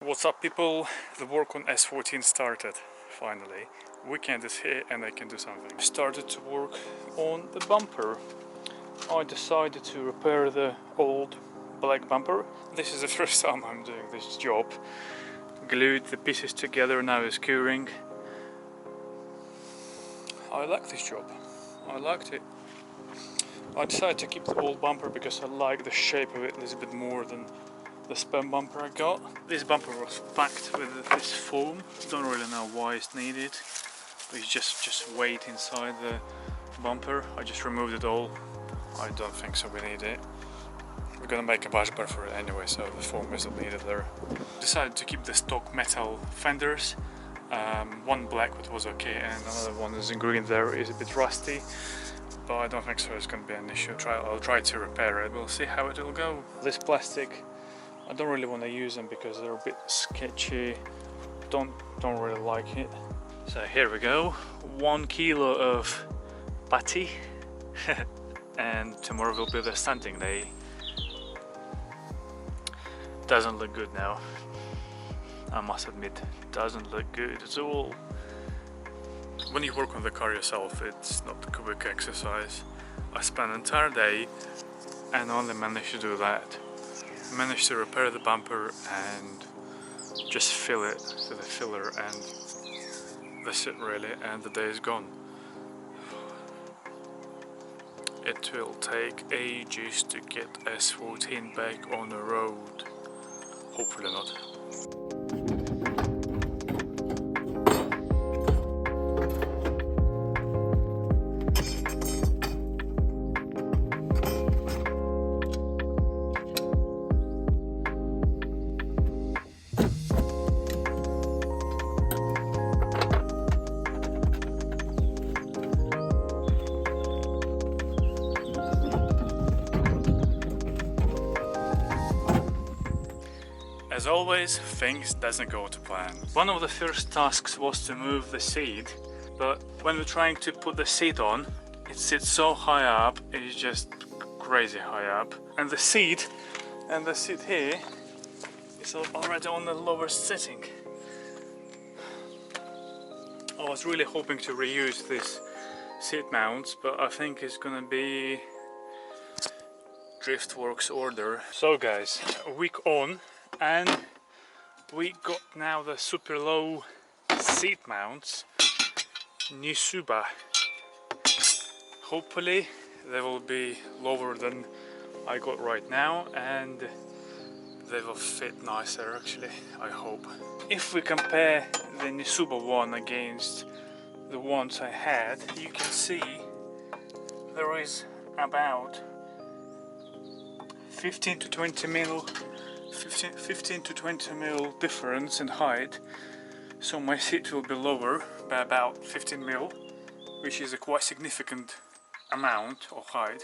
What's up people, the work on S14 started, finally. Weekend is here and I can do something. I started to work on the bumper. I decided to repair the old black bumper. This is the first time I'm doing this job. Glued the pieces together, now it's curing. I like this job, I liked it. I decided to keep the old bumper because I like the shape of it a little bit more than the spam bumper I got. This bumper was packed with this foam. Don't really know why it's needed. It's just weight inside the bumper. I just removed it all. I don't think so we need it. We're gonna make a bush bar for it anyway, so the foam isn't needed there. Decided to keep the stock metal fenders. One black which was okay and another one is in green there, is a bit rusty. But I don't think so it's gonna be an issue. I'll try to repair it. We'll see how it will go. This plastic, I don't really want to use them because they're a bit sketchy. Don't really like it. So here we go, 1 kilo of patty. And tomorrow will be the stunting day. Doesn't look good now, I must admit. Doesn't look good at all. When you work on the car yourself, it's not a quick exercise. I spent an entire day and only managed to do that. Managed to repair the bumper and just fill it to the filler, and that's it really, and the day is gone. It will take ages to get S14 back on the road. Hopefully not. As always, things doesn't go to plan. One of the first tasks was to move the seat, but when we're trying to put the seat on, it sits so high up, it's just crazy high up. And the seat here is already on the lower setting. I was really hoping to reuse this seat mounts, but I think it's gonna be Driftworks order. So guys, a week on, and we got now the super low seat mounts, Nissan. Hopefully they will be lower than I got right now and they will fit nicer actually, I hope. If we compare the Nissan one against the ones I had, you can see there is about 15 to 20 mil difference in height, so my seat will be lower by about 15 mil, which is a quite significant amount of height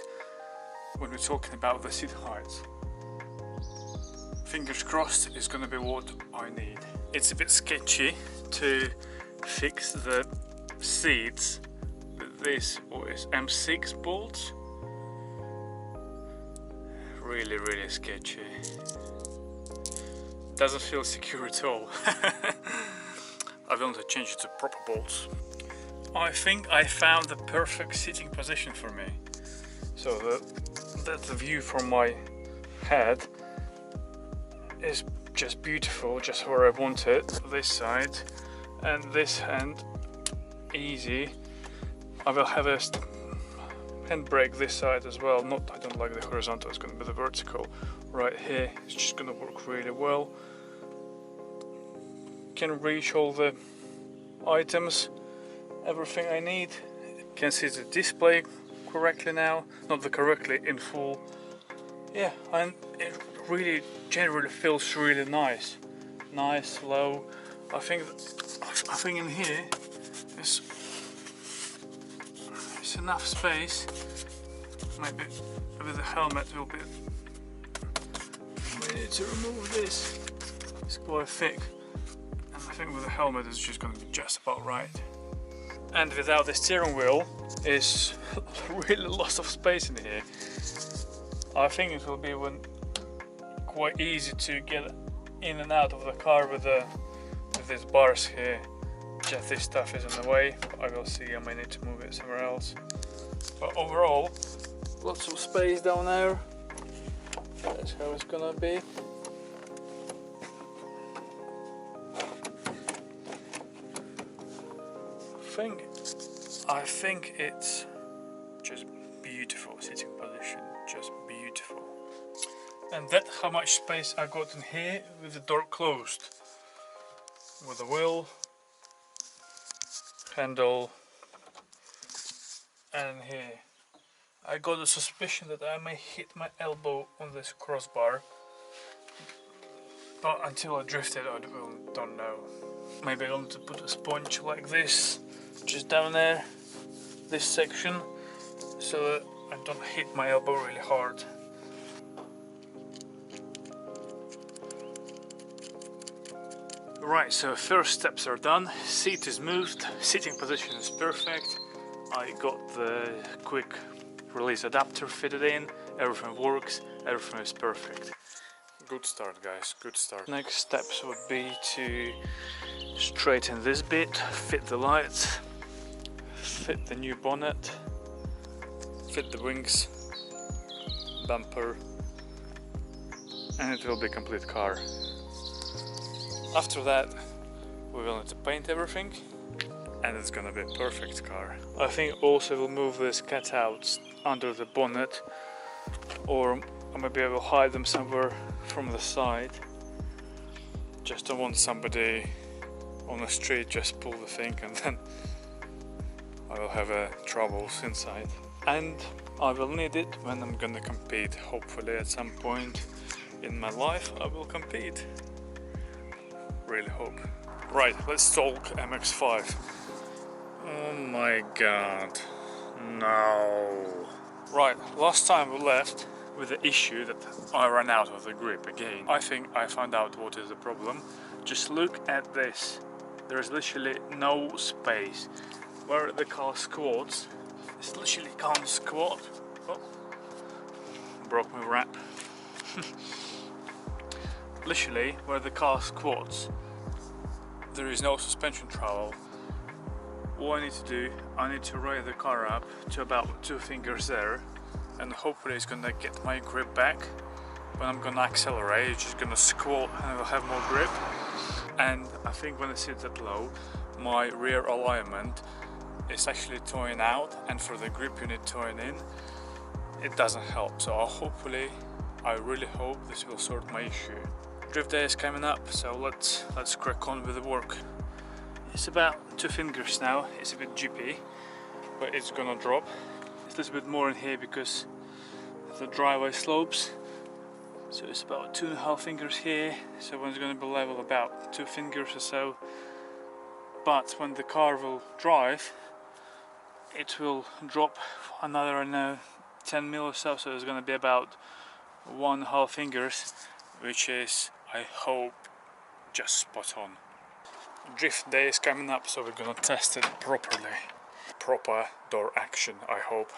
when we're talking about the seat heights. Fingers crossed it's gonna be what I need. It's a bit sketchy to fix the seats with this, what is M6 bolts. Really sketchy. Doesn't feel secure at all. I will need to change it to proper bolts. I think I found the perfect sitting position for me. So that's the view from my head is just beautiful, just where I want it. This side and this hand, easy. I will have a handbrake this side as well. I don't like the horizontal, it's going to be the vertical. Right here, it's just going to work really well. Can reach all the items, everything I need. Can see the display correctly now, not the correctly in full. Yeah, and it really generally feels really nice, low. I think in here is enough space. Maybe with the helmet will be. We need to remove this. It's quite thick, and I think with the helmet it's just going to be just about right. And without the steering wheel, it's really lots of space in here. I think it will be quite easy to get in and out of the car with these bars here. Just this stuff is in the way. I will see, I may need to move it somewhere else. But overall, lots of space down there. That's how it's gonna be. I think it's just beautiful sitting position, just beautiful. And that's how much space I got in here with the door closed, with the wheel, handle, and here. I got a suspicion that I may hit my elbow on this crossbar, but until I drifted I don't know. Maybe I want to put a sponge like this just down there, this section, so that I don't hit my elbow really hard. Right, so first steps are done, seat is moved, sitting position is perfect. I got the quick release adapter fitted in, everything works, everything is perfect. Good start guys, good start. Next steps would be to straighten this bit, fit the lights, fit the new bonnet, fit the wings, bumper, and it will be a complete car. After that we will need to paint everything and it's gonna be a perfect car. I think also we'll move these cutouts under the bonnet, or maybe I will hide them somewhere from the side. Just don't want somebody on the street just pull the thing and then I will have troubles inside. And I will need it when I'm gonna compete. Hopefully at some point in my life I will compete. Really hope. Right, let's talk MX5. Oh my god, no. Right, last time we left with the issue that I ran out of the grip again. I think I found out what is the problem. Just look at this. There is literally no space. Where the car squats, it literally can't squat. Oh, broke my wrap. Literally, where the car squats, there is no suspension travel. What I need to do, I need to raise the car up to about 2 fingers there, and hopefully it's gonna get my grip back. When I'm gonna accelerate, it's just gonna squat and I will have more grip. And I think when I sit that low, my rear alignment is actually toeing out, and for the grip unit toeing in, it doesn't help. So hopefully, I really hope this will sort my issue. Drift day is coming up, so let's crack on with the work. It's about 2 fingers now. It's a bit jippy, but it's gonna drop. It's a little bit more in here because the driveway slopes, so it's about 2.5 fingers here. So when it's gonna be level, about 2 fingers or so. But when the car will drive, it will drop another 10 mil or so. So it's gonna be about 1.5 fingers, which is, I hope, just spot on. Drift day is coming up, so we're gonna test it properly. Proper door action, I hope.